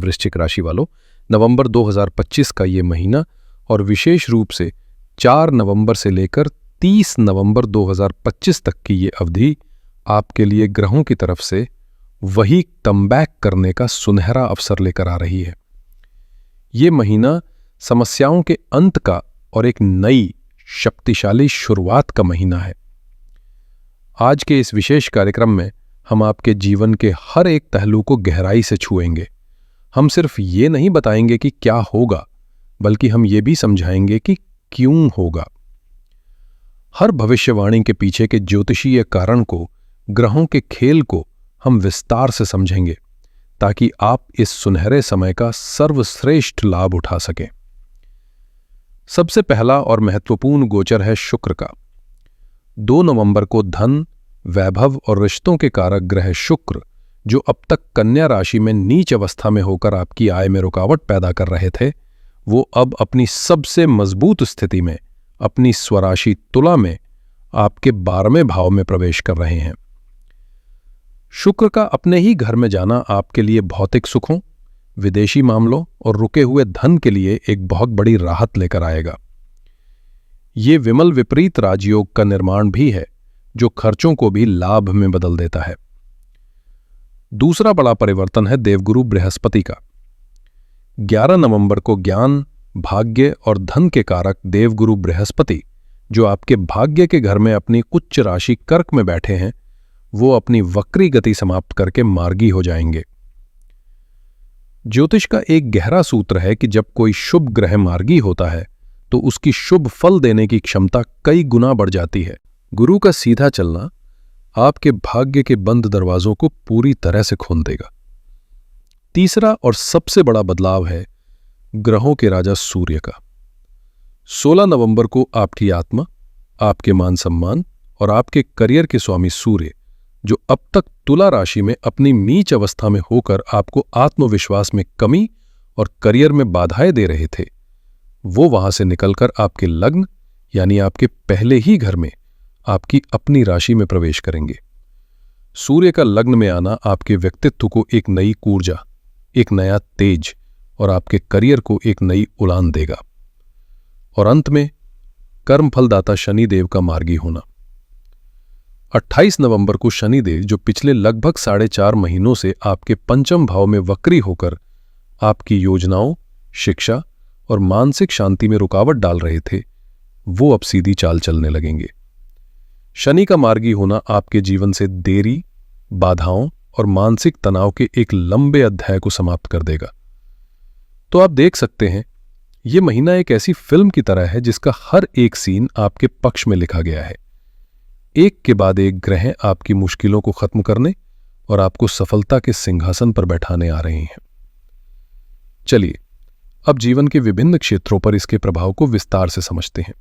वृश्चिक राशि वालों, नवंबर 2025 का ये महीना और विशेष रूप से 4 नवंबर से लेकर 30 नवंबर 2025 तक की ये अवधि आपके लिए ग्रहों की तरफ से वही कमबैक करने का सुनहरा अवसर लेकर आ रही है। ये महीना समस्याओं के अंत का और एक नई शक्तिशाली शुरुआत का महीना है। आज के इस विशेष कार्यक्रम में हम आपके जीवन के हर एक पहलू को गहराई से छुएंगे। हम सिर्फ ये नहीं बताएंगे कि क्या होगा, बल्कि हम ये भी समझाएंगे कि क्यों होगा। हर भविष्यवाणी के पीछे के ज्योतिषीय कारण को, ग्रहों के खेल को हम विस्तार से समझेंगे, ताकि आप इस सुनहरे समय का सर्वश्रेष्ठ लाभ उठा सकें। सबसे पहला और महत्वपूर्ण गोचर है शुक्र का। 2 नवंबर को धन, वैभव और रिश्तों के कारक ग्रह शुक्र, जो अब तक कन्या राशि में नीच अवस्था में होकर आपकी आय में रुकावट पैदा कर रहे थे, वो अब अपनी सबसे मजबूत स्थिति में अपनी स्वराशि तुला में आपके 12वें भाव में प्रवेश कर रहे हैं। शुक्र का अपने ही घर में जाना आपके लिए भौतिक सुखों, विदेशी मामलों और रुके हुए धन के लिए एक बहुत बड़ी राहत लेकर आएगा। ये विमल विपरीत राजयोग का निर्माण भी है, जो खर्चों को भी लाभ में बदल देता है। दूसरा बड़ा परिवर्तन है देवगुरु बृहस्पति का। 11 नवंबर को ज्ञान, भाग्य और धन के कारक देवगुरु बृहस्पति, जो आपके भाग्य के घर में अपनी उच्च राशि कर्क में बैठे हैं, वो अपनी वक्री गति समाप्त करके मार्गी हो जाएंगे। ज्योतिष का एक गहरा सूत्र है कि जब कोई शुभ ग्रह मार्गी होता है तो उसकी शुभ फल देने की क्षमता कई गुना बढ़ जाती है। गुरु का सीधा चलना आपके भाग्य के बंद दरवाजों को पूरी तरह से खोल देगा। तीसरा और सबसे बड़ा बदलाव है ग्रहों के राजा सूर्य का। 16 नवंबर को आपकी आत्मा, आपके मान सम्मान और आपके करियर के स्वामी सूर्य, जो अब तक तुला राशि में अपनी नीच अवस्था में होकर आपको आत्मविश्वास में कमी और करियर में बाधाएं दे रहे थे, वो वहां से निकलकर आपके लग्न यानी आपके पहले ही घर में आपकी अपनी राशि में प्रवेश करेंगे। सूर्य का लग्न में आना आपके व्यक्तित्व को एक नई ऊर्जा, एक नया तेज और आपके करियर को एक नई उड़ान देगा। और अंत में कर्मफलदाता शनिदेव का मार्गी होना। 28 नवंबर को शनिदेव, जो पिछले लगभग 4.5 महीनों से आपके पंचम भाव में वक्री होकर आपकी योजनाओं, शिक्षा और मानसिक शांति में रुकावट डाल रहे थे, वो अब सीधी चाल चलने लगेंगे। शनि का मार्गी होना आपके जीवन से देरी, बाधाओं और मानसिक तनाव के एक लंबे अध्याय को समाप्त कर देगा। तो आप देख सकते हैं, यह महीना एक ऐसी फिल्म की तरह है जिसका हर एक सीन आपके पक्ष में लिखा गया है। एक के बाद एक ग्रह आपकी मुश्किलों को खत्म करने और आपको सफलता के सिंहासन पर बैठाने आ रहे हैं। चलिए अब जीवन के विभिन्न क्षेत्रों पर इसके प्रभाव को विस्तार से समझते हैं।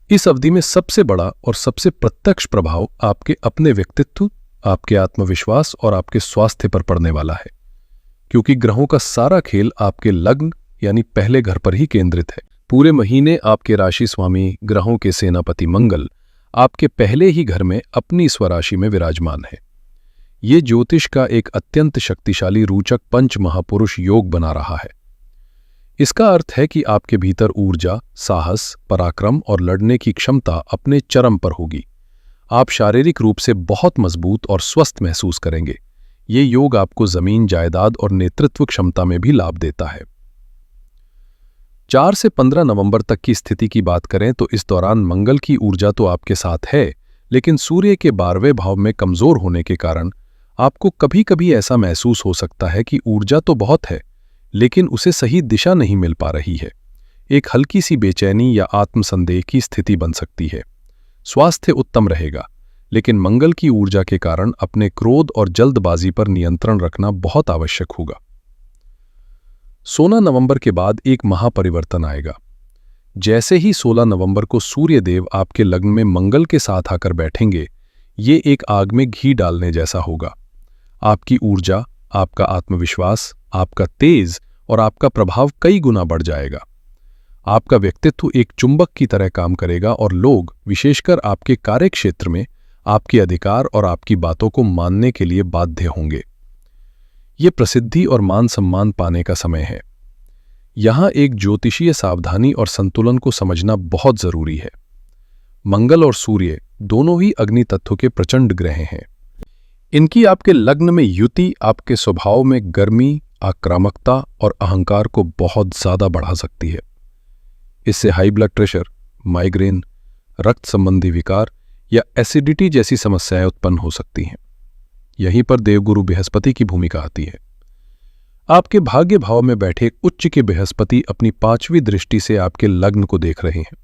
इस अवधि में सबसे बड़ा और सबसे प्रत्यक्ष प्रभाव आपके अपने व्यक्तित्व, आपके आत्मविश्वास और आपके स्वास्थ्य पर पड़ने वाला है, क्योंकि ग्रहों का सारा खेल आपके लग्न यानी पहले घर पर ही केंद्रित है। पूरे महीने आपके राशि स्वामी ग्रहों के सेनापति मंगल आपके पहले ही घर में अपनी स्वराशि में विराजमान है। ये ज्योतिष का एक अत्यंत शक्तिशाली रूचक पंच महापुरुष योग बना रहा है। इसका अर्थ है कि आपके भीतर ऊर्जा, साहस, पराक्रम और लड़ने की क्षमता अपने चरम पर होगी। आप शारीरिक रूप से बहुत मजबूत और स्वस्थ महसूस करेंगे। ये योग आपको जमीन, जायदाद और नेतृत्व क्षमता में भी लाभ देता है। 4 से 15 नवंबर तक की स्थिति की बात करें तो इस दौरान मंगल की ऊर्जा तो आपके साथ है, लेकिन सूर्य के 12वें भाव में कमजोर होने के कारण आपको कभी कभी ऐसा महसूस हो सकता है कि ऊर्जा तो बहुत है, लेकिन उसे सही दिशा नहीं मिल पा रही है। एक हल्की सी बेचैनी या आत्मसंदेह की स्थिति बन सकती है। स्वास्थ्य उत्तम रहेगा, लेकिन मंगल की ऊर्जा के कारण अपने क्रोध और जल्दबाजी पर नियंत्रण रखना बहुत आवश्यक होगा। 16 नवंबर के बाद एक महापरिवर्तन आएगा। जैसे ही 16 नवंबर को सूर्य देव आपके लग्न में मंगल के साथ आकर बैठेंगे, ये एक आग में घी डालने जैसा होगा। आपकी ऊर्जा, आपका आत्मविश्वास, आपका तेज और आपका प्रभाव कई गुना बढ़ जाएगा। आपका व्यक्तित्व एक चुंबक की तरह काम करेगा और लोग, विशेषकर आपके कार्यक्षेत्र में, आपके अधिकार और आपकी बातों को मानने के लिए बाध्य होंगे। ये प्रसिद्धि और मान सम्मान पाने का समय है। यहां एक ज्योतिषीय सावधानी और संतुलन को समझना बहुत जरूरी है। मंगल और सूर्य दोनों ही अग्नि तत्व के प्रचंड ग्रह हैं। इनकी आपके लग्न में युति आपके स्वभाव में गर्मी, आक्रामकता और अहंकार को बहुत ज्यादा बढ़ा सकती है। इससे हाई ब्लड प्रेशर, माइग्रेन, रक्त संबंधी विकार या एसिडिटी जैसी समस्याएं उत्पन्न हो सकती हैं। यहीं पर देवगुरु बृहस्पति की भूमिका आती है। आपके भाग्य भाव में बैठे उच्च के बृहस्पति अपनी 5वीं दृष्टि से आपके लग्न को देख रहे हैं।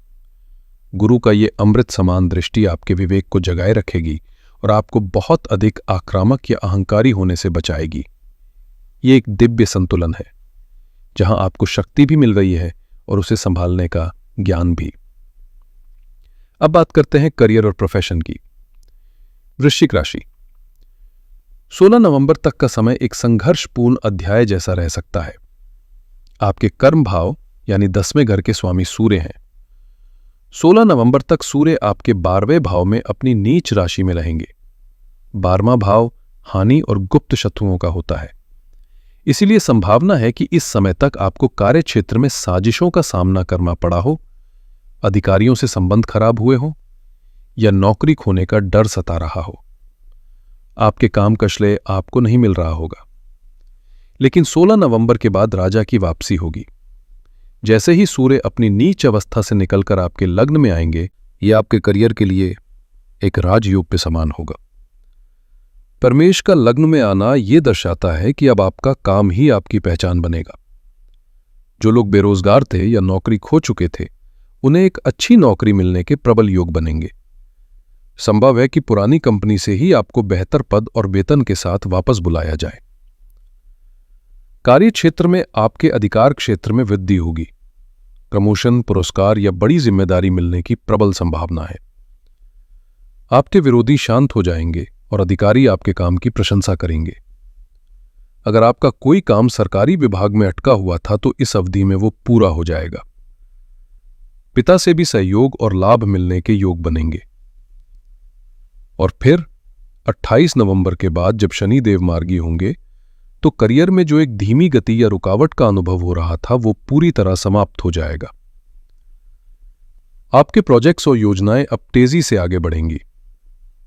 गुरु का ये अमृत समान दृष्टि आपके विवेक को जगाए रखेगी और आपको बहुत अधिक आक्रामक या अहंकारी होने से बचाएगी। ये एक दिव्य संतुलन है जहां आपको शक्ति भी मिल रही है और उसे संभालने का ज्ञान भी। अब बात करते हैं करियर और प्रोफेशन की। वृश्चिक राशि, 16 नवंबर तक का समय एक संघर्षपूर्ण अध्याय जैसा रह सकता है। आपके कर्म भाव यानी 10वें घर के स्वामी सूर्य हैं। 16 नवंबर तक सूर्य आपके 12वें भाव में अपनी नीच राशि में रहेंगे। 12वां भाव हानि और गुप्त शत्रुओं का होता है। इसीलिए संभावना है कि इस समय तक आपको कार्य क्षेत्र में साजिशों का सामना करना पड़ा हो, अधिकारियों से संबंध खराब हुए हो या नौकरी खोने का डर सता रहा हो। आपके काम का श्रेय आपको नहीं मिल रहा होगा। लेकिन 16 नवंबर के बाद राजा की वापसी होगी। जैसे ही सूर्य अपनी नीच अवस्था से निकलकर आपके लग्न में आएंगे, यह आपके करियर के लिए एक राजयोग के समान होगा। परमेश का लग्न में आना यह दर्शाता है कि अब आपका काम ही आपकी पहचान बनेगा। जो लोग बेरोजगार थे या नौकरी खो चुके थे, उन्हें एक अच्छी नौकरी मिलने के प्रबल योग बनेंगे। संभव है कि पुरानी कंपनी से ही आपको बेहतर पद और वेतन के साथ वापस बुलाया जाए। कार्य क्षेत्र में आपके अधिकार क्षेत्र में वृद्धि होगी। प्रमोशन, पुरस्कार या बड़ी जिम्मेदारी मिलने की प्रबल संभावना है। आपके विरोधी शांत हो जाएंगे और अधिकारी आपके काम की प्रशंसा करेंगे। अगर आपका कोई काम सरकारी विभाग में अटका हुआ था तो इस अवधि में वो पूरा हो जाएगा। पिता से भी सहयोग और लाभ मिलने के योग बनेंगे। और फिर 28 नवंबर के बाद जब शनि देव मार्गी होंगे तो करियर में जो एक धीमी गति या रुकावट का अनुभव हो रहा था वो पूरी तरह समाप्त हो जाएगा। आपके प्रोजेक्ट्स और योजनाएं अब तेजी से आगे बढ़ेंगी।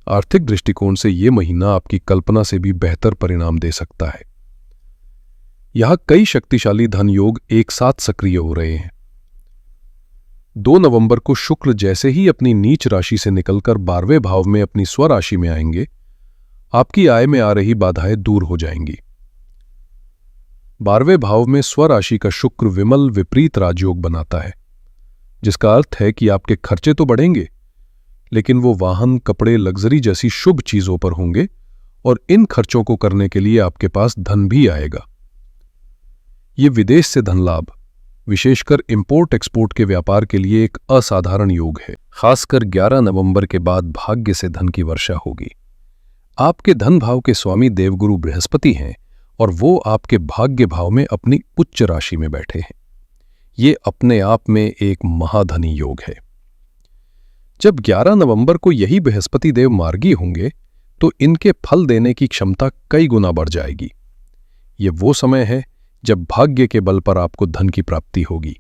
आर्थिक दृष्टिकोण से यह महीना आपकी कल्पना से भी बेहतर परिणाम दे सकता है। यहां कई शक्तिशाली धन योग एक साथ सक्रिय हो रहे हैं। 2 नवंबर को शुक्र जैसे ही अपनी नीच राशि से निकलकर 12वें भाव में अपनी स्वराशि में आएंगे, आपकी आय में आ रही बाधाएं दूर हो जाएंगी। 12वें भाव में स्वराशि का शुक्र विमल विपरीत राजयोग बनाता है, जिसका अर्थ है कि आपके खर्चे तो बढ़ेंगे, लेकिन वो वाहन, कपड़े, लग्जरी जैसी शुभ चीजों पर होंगे और इन खर्चों को करने के लिए आपके पास धन भी आएगा। ये विदेश से धन लाभ, विशेषकर इंपोर्ट एक्सपोर्ट के व्यापार के लिए एक असाधारण योग है। खासकर 11 नवंबर के बाद भाग्य से धन की वर्षा होगी। आपके धन भाव के स्वामी देवगुरु बृहस्पति हैं और वो आपके भाग्य भाव में अपनी उच्च राशि में बैठे हैं। ये अपने आप में एक महाधनी योग है। जब 11 नवंबर को यही बृहस्पति देव मार्गी होंगे तो इनके फल देने की क्षमता कई गुना बढ़ जाएगी। ये वो समय है जब भाग्य के बल पर आपको धन की प्राप्ति होगी।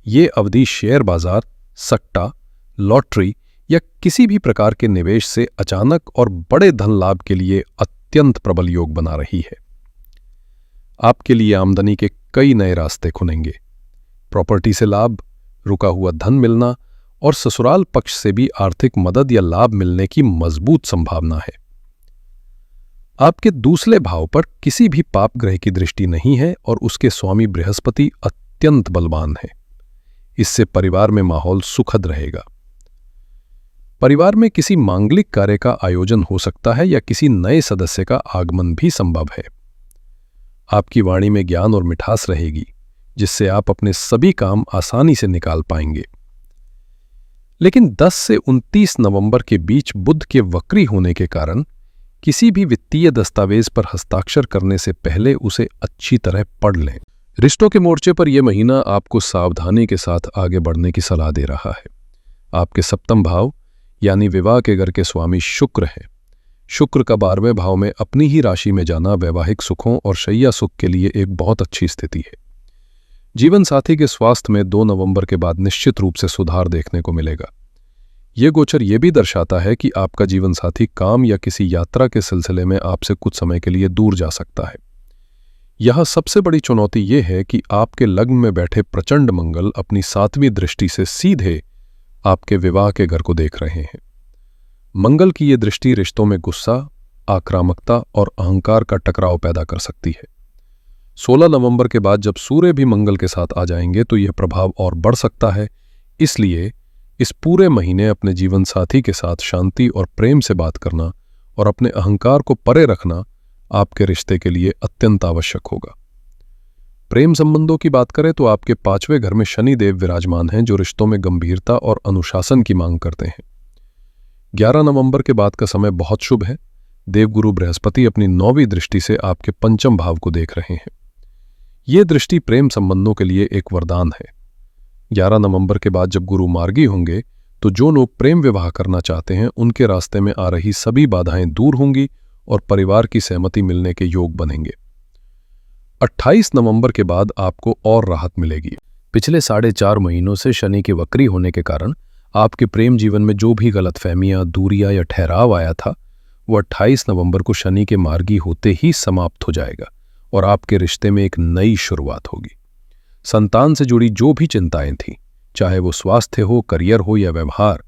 ये अवधि शेयर बाजार, सट्टा, लॉटरी या किसी भी प्रकार के निवेश से अचानक और बड़े धन लाभ के लिए अत्यंत प्रबल योग बना रही है। आपके लिए आमदनी के कई नए रास्ते खुलेंगे। प्रॉपर्टी से लाभ, रुका हुआ धन मिलना और ससुराल पक्ष से भी आर्थिक मदद या लाभ मिलने की मजबूत संभावना है। आपके दूसरे भाव पर किसी भी पाप ग्रह की दृष्टि नहीं है और उसके स्वामी बृहस्पति अत्यंत बलवान है। इससे परिवार में माहौल सुखद रहेगा। परिवार में किसी मांगलिक कार्य का आयोजन हो सकता है या किसी नए सदस्य का आगमन भी संभव है। आपकी वाणी में ज्ञान और मिठास रहेगी, जिससे आप अपने सभी काम आसानी से निकाल पाएंगे। लेकिन 10 से 29 नवंबर के बीच बुध के वक्री होने के कारण किसी भी वित्तीय दस्तावेज पर हस्ताक्षर करने से पहले उसे अच्छी तरह पढ़ लें। रिश्तों के मोर्चे पर यह महीना आपको सावधानी के साथ आगे बढ़ने की सलाह दे रहा है। आपके 7वें भाव यानी विवाह के घर के स्वामी शुक्र है। शुक्र का 12वें भाव में अपनी ही राशि में जाना वैवाहिक सुखों और शैया सुख के लिए एक बहुत अच्छी स्थिति है। जीवन साथी के स्वास्थ्य में 2 नवंबर के बाद निश्चित रूप से सुधार देखने को मिलेगा। ये गोचर ये भी दर्शाता है कि आपका जीवन साथी काम या किसी यात्रा के सिलसिले में आपसे कुछ समय के लिए दूर जा सकता है। यहां सबसे बड़ी चुनौती ये है कि आपके लग्न में बैठे प्रचंड मंगल अपनी 7वीं दृष्टि से सीधे आपके विवाह के घर को देख रहे हैं। मंगल की ये दृष्टि रिश्तों में गुस्सा, आक्रामकता और अहंकार का टकराव पैदा कर सकती है। 16 नवंबर के बाद जब सूर्य भी मंगल के साथ आ जाएंगे तो यह प्रभाव और बढ़ सकता है। इसलिए इस पूरे महीने अपने जीवन साथी के साथ शांति और प्रेम से बात करना और अपने अहंकार को परे रखना आपके रिश्ते के लिए अत्यंत आवश्यक होगा। प्रेम संबंधों की बात करें तो आपके 5वें घर में शनि देव विराजमान हैं, जो रिश्तों में गंभीरता और अनुशासन की मांग करते हैं। 11 नवंबर के बाद का समय बहुत शुभ है। देवगुरु बृहस्पति अपनी 9वीं दृष्टि से आपके 5वें भाव को देख रहे हैं। ये दृष्टि प्रेम संबंधों के लिए एक वरदान है। 11 नवंबर के बाद जब गुरु मार्गी होंगे तो जो लोग प्रेम विवाह करना चाहते हैं उनके रास्ते में आ रही सभी बाधाएं दूर होंगी और परिवार की सहमति मिलने के योग बनेंगे। 28 नवंबर के बाद आपको और राहत मिलेगी। पिछले 4.5 महीनों से शनि के वक्री होने के कारण आपके प्रेम जीवन में जो भी गलतफहमियां, दूरियां या ठहराव आया था वो 28 नवंबर को शनि के मार्गी होते ही समाप्त हो जाएगा और आपके रिश्ते में एक नई शुरुआत होगी। संतान से जुड़ी जो भी चिंताएं थीं, चाहे वो स्वास्थ्य हो, करियर हो या व्यवहार,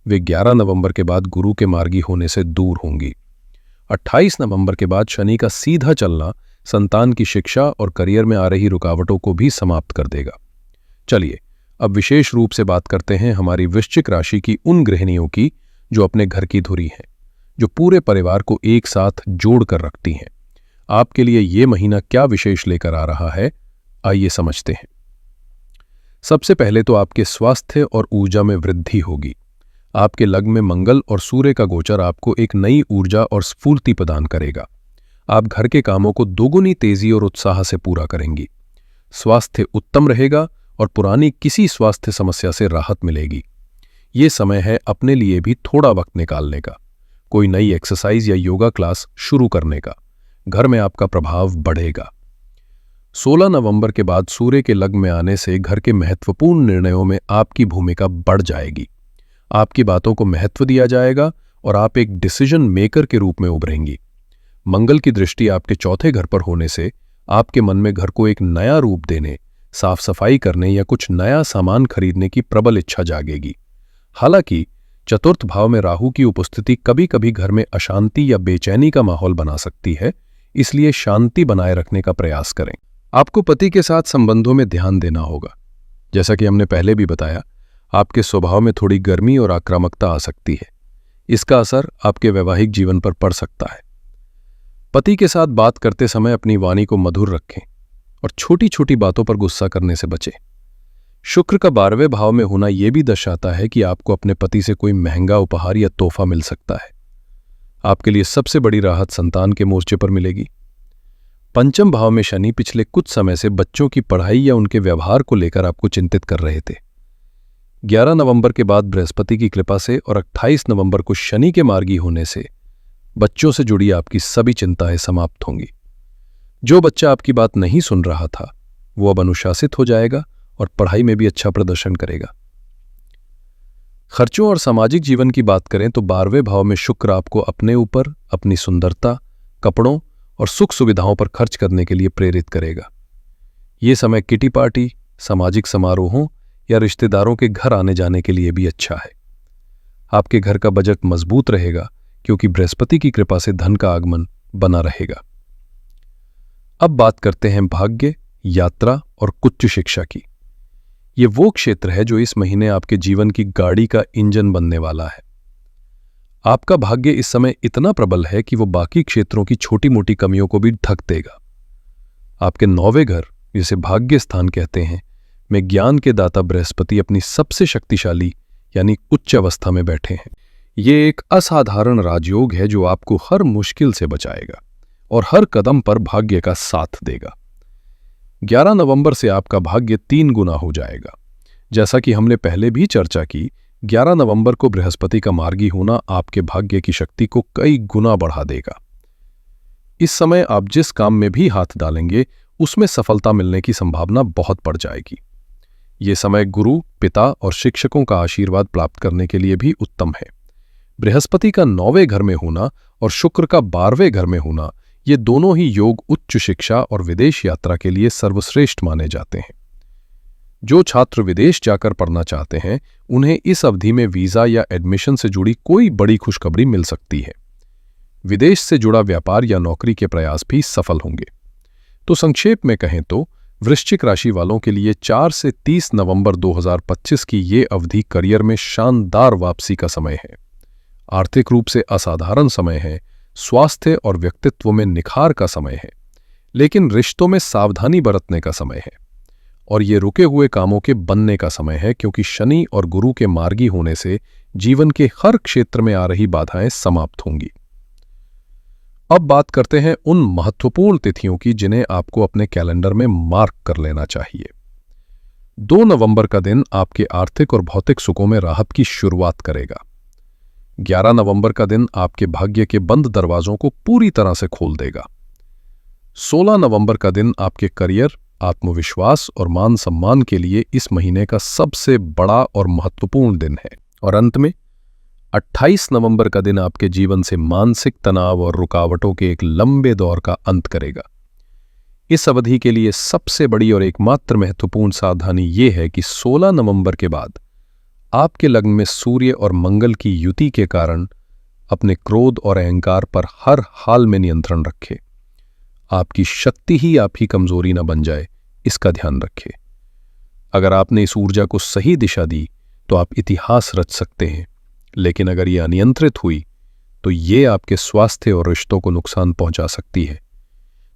वे 11 नवंबर के बाद गुरु के मार्गी होने से दूर होंगी। 28 नवंबर के बाद शनि का सीधा चलना संतान की शिक्षा और करियर में आ रही रुकावटों को भी समाप्त कर देगा। चलिए अब विशेष रूप से बात करते हैं हमारी वृश्चिक राशि की उन गृहिणियों की जो अपने घर की धुरी हैं, जो पूरे परिवार को एक साथ जोड़ कर रखती हैं। आपके लिए ये महीना क्या विशेष लेकर आ रहा है, आइए समझते हैं। सबसे पहले तो आपके स्वास्थ्य और ऊर्जा में वृद्धि होगी। आपके लग्न में मंगल और सूर्य का गोचर आपको एक नई ऊर्जा और स्फूर्ति प्रदान करेगा। आप घर के कामों को दोगुनी तेजी और उत्साह से पूरा करेंगी। स्वास्थ्य उत्तम रहेगा और पुरानी किसी स्वास्थ्य समस्या से राहत मिलेगी। ये समय है अपने लिए भी थोड़ा वक्त निकालने का, कोई नई एक्सरसाइज या योगा क्लास शुरू करने का। घर में आपका प्रभाव बढ़ेगा। 16 नवंबर के बाद सूर्य के लग्न में आने से घर के महत्वपूर्ण निर्णयों में आपकी भूमिका बढ़ जाएगी। आपकी बातों को महत्व दिया जाएगा और आप एक डिसीजन मेकर के रूप में उभरेंगी। मंगल की दृष्टि आपके 4थे घर पर होने से आपके मन में घर को एक नया रूप देने, साफ सफाई करने या कुछ नया सामान खरीदने की प्रबल इच्छा जागेगी। हालांकि 4th भाव में राहु की उपस्थिति कभी कभी घर में अशांति या बेचैनी का माहौल बना सकती है, इसलिए शांति बनाए रखने का प्रयास करें। आपको पति के साथ संबंधों में ध्यान देना होगा। जैसा कि हमने पहले भी बताया, आपके स्वभाव में थोड़ी गर्मी और आक्रामकता आ सकती है। इसका असर आपके वैवाहिक जीवन पर पड़ सकता है। पति के साथ बात करते समय अपनी वाणी को मधुर रखें और छोटी छोटी बातों पर गुस्सा करने से बचें। शुक्र का 12वें भाव में होना यह भी दर्शाता है कि आपको अपने पति से कोई महंगा उपहार या तोहफा मिल सकता है। आपके लिए सबसे बड़ी राहत संतान के मोर्चे पर मिलेगी। 5वें भाव में शनि पिछले कुछ समय से बच्चों की पढ़ाई या उनके व्यवहार को लेकर आपको चिंतित कर रहे थे। 11 नवंबर के बाद बृहस्पति की कृपा से और 28 नवंबर को शनि के मार्गी होने से बच्चों से जुड़ी आपकी सभी चिंताएं समाप्त होंगी। जो बच्चा आपकी बात नहीं सुन रहा था वो अब अनुशासित हो जाएगा और पढ़ाई में भी अच्छा प्रदर्शन करेगा। खर्चों और सामाजिक जीवन की बात करें तो 12वें भाव में शुक्र आपको अपने ऊपर, अपनी सुंदरता, कपड़ों और सुख सुविधाओं पर खर्च करने के लिए प्रेरित करेगा। ये समय किटी पार्टी, सामाजिक समारोहों या रिश्तेदारों के घर आने जाने के लिए भी अच्छा है। आपके घर का बजट मजबूत रहेगा क्योंकि बृहस्पति की कृपा से धन का आगमन बना रहेगा। अब बात करते हैं भाग्य, यात्रा और उच्च शिक्षा की। ये वो क्षेत्र है जो इस महीने आपके जीवन की गाड़ी का इंजन बनने वाला है। आपका भाग्य इस समय इतना प्रबल है कि वो बाकी क्षेत्रों की छोटी मोटी कमियों को भी ढक देगा। आपके 9वें घर, जिसे भाग्य स्थान कहते हैं, में ज्ञान के दाता बृहस्पति अपनी सबसे शक्तिशाली यानी उच्च अवस्था में बैठे हैं। ये एक असाधारण राजयोग है जो आपको हर मुश्किल से बचाएगा और हर कदम पर भाग्य का साथ देगा। 11 नवंबर से आपका भाग्य 3 गुना हो जाएगा। जैसा कि हमने पहले भी चर्चा की 11 नवंबर को बृहस्पति का मार्गी होना आपके भाग्य की शक्ति को कई गुना बढ़ा देगा। इस समय आप जिस काम में भी हाथ डालेंगे उसमें सफलता मिलने की संभावना बहुत बढ़ जाएगी। ये समय गुरु, पिता और शिक्षकों का आशीर्वाद प्राप्त करने के लिए भी उत्तम है। बृहस्पति का 9वें घर में होना और शुक्र का 12वें घर में होना, ये दोनों ही योग उच्च शिक्षा और विदेश यात्रा के लिए सर्वश्रेष्ठ माने जाते हैं। जो छात्र विदेश जाकर पढ़ना चाहते हैं उन्हें इस अवधि में वीजा या एडमिशन से जुड़ी कोई बड़ी खुशखबरी मिल सकती है। विदेश से जुड़ा व्यापार या नौकरी के प्रयास भी सफल होंगे। तो संक्षेप में कहें तो वृश्चिक राशि वालों के लिए 4 से 30 नवंबर 2025 की ये अवधि करियर में शानदार वापसी का समय है। आर्थिक रूप से असाधारण समय है, स्वास्थ्य और व्यक्तित्व में निखार का समय है, लेकिन रिश्तों में सावधानी बरतने का समय है। और ये रुके हुए कामों के बनने का समय है, क्योंकि शनि और गुरु के मार्गी होने से जीवन के हर क्षेत्र में आ रही बाधाएं समाप्त होंगी। अब बात करते हैं उन महत्वपूर्ण तिथियों की जिन्हें आपको अपने कैलेंडर में मार्क कर लेना चाहिए। 2 नवंबर का दिन आपके आर्थिक और भौतिक सुखों में राहत की शुरुआत करेगा। 11 नवंबर का दिन आपके भाग्य के बंद दरवाजों को पूरी तरह से खोल देगा। 16 नवंबर का दिन आपके करियर, आत्मविश्वास और मान सम्मान के लिए इस महीने का सबसे बड़ा और महत्वपूर्ण दिन है। और अंत में 28 नवंबर का दिन आपके जीवन से मानसिक तनाव और रुकावटों के एक लंबे दौर का अंत करेगा। इस अवधि के लिए सबसे बड़ी और एकमात्र महत्वपूर्ण सावधानी ये है कि 16 नवंबर के बाद आपके लग्न में सूर्य और मंगल की युति के कारण अपने क्रोध और अहंकार पर हर हाल में नियंत्रण रखें। आपकी शक्ति ही आपकी कमजोरी न बन जाए, इसका ध्यान रखें। अगर आपने इस ऊर्जा को सही दिशा दी तो आप इतिहास रच सकते हैं, लेकिन अगर ये अनियंत्रित हुई तो ये आपके स्वास्थ्य और रिश्तों को नुकसान पहुंचा सकती है।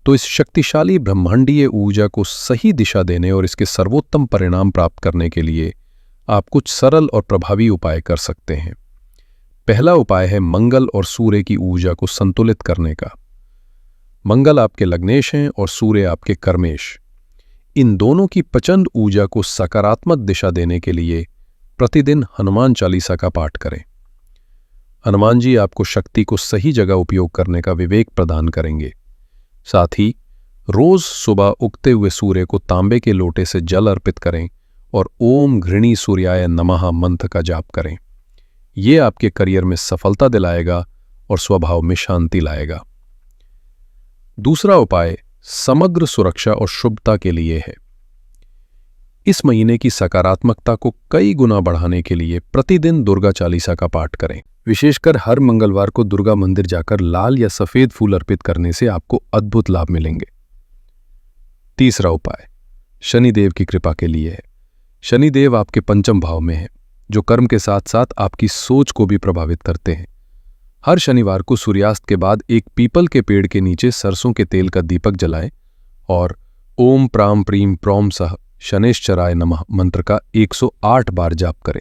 तो इस शक्तिशाली ब्रह्मांडीय ऊर्जा को सही दिशा देने और इसके सर्वोत्तम परिणाम प्राप्त करने के लिए आप कुछ सरल और प्रभावी उपाय कर सकते हैं। पहला उपाय है मंगल और सूर्य की ऊर्जा को संतुलित करने का। मंगल आपके लग्नेश हैं और सूर्य आपके कर्मेश। इन दोनों की प्रचंड ऊर्जा को सकारात्मक दिशा देने के लिए प्रतिदिन हनुमान चालीसा का पाठ करें। हनुमान जी आपको शक्ति को सही जगह उपयोग करने का विवेक प्रदान करेंगे। साथ ही रोज सुबह उगते हुए सूर्य को तांबे के लोटे से जल अर्पित करें और ओम घृणी सूर्याय नमः मंत्र का जाप करें। ये आपके करियर में सफलता दिलाएगा और स्वभाव में शांति लाएगा। दूसरा उपाय समग्र सुरक्षा और शुभता के लिए है। इस महीने की सकारात्मकता को कई गुना बढ़ाने के लिए प्रतिदिन दुर्गा चालीसा का पाठ करें। विशेषकर हर मंगलवार को दुर्गा मंदिर जाकर लाल या सफेद फूल अर्पित करने से आपको अद्भुत लाभ मिलेंगे। तीसरा उपाय शनिदेव की कृपा के लिए है। शनिदेव आपके पंचम भाव में है, जो कर्म के साथ साथ आपकी सोच को भी प्रभावित करते हैं। हर शनिवार को सूर्यास्त के बाद एक पीपल के पेड़ के नीचे सरसों के तेल का दीपक जलाएं और ओम प्राम प्रीम प्रौम सह शनेश्चराय नमः मंत्र का 108 बार जाप करें।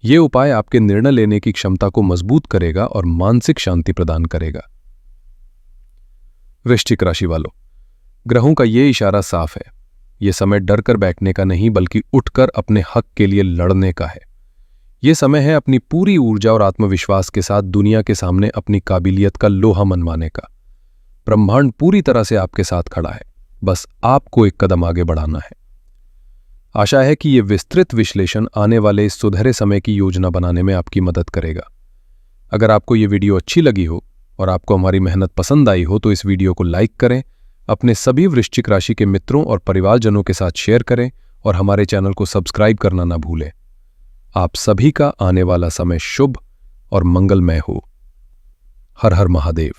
यह उपाय आपके निर्णय लेने की क्षमता को मजबूत करेगा और मानसिक शांति प्रदान करेगा। वृश्चिक राशि वालों, ग्रहों का ये इशारा साफ है। यह समय डर कर बैठने का नहीं, बल्कि उठकर अपने हक के लिए लड़ने का है। यह समय है अपनी पूरी ऊर्जा और आत्मविश्वास के साथ दुनिया के सामने अपनी काबिलियत का लोहा मनवाने का। ब्रह्मांड पूरी तरह से आपके साथ खड़ा है, बस आपको एक कदम आगे बढ़ाना है। आशा है कि यह विस्तृत विश्लेषण आने वाले इस सुनहरे समय की योजना बनाने में आपकी मदद करेगा। अगर आपको ये वीडियो अच्छी लगी हो और आपको हमारी मेहनत पसंद आई हो तो इस वीडियो को लाइक करें, अपने सभी वृश्चिक राशि के मित्रों और परिवारजनों के साथ शेयर करें और हमारे चैनल को सब्सक्राइब करना ना भूलें। आप सभी का आने वाला समय शुभ और मंगलमय हो। हर हर महादेव।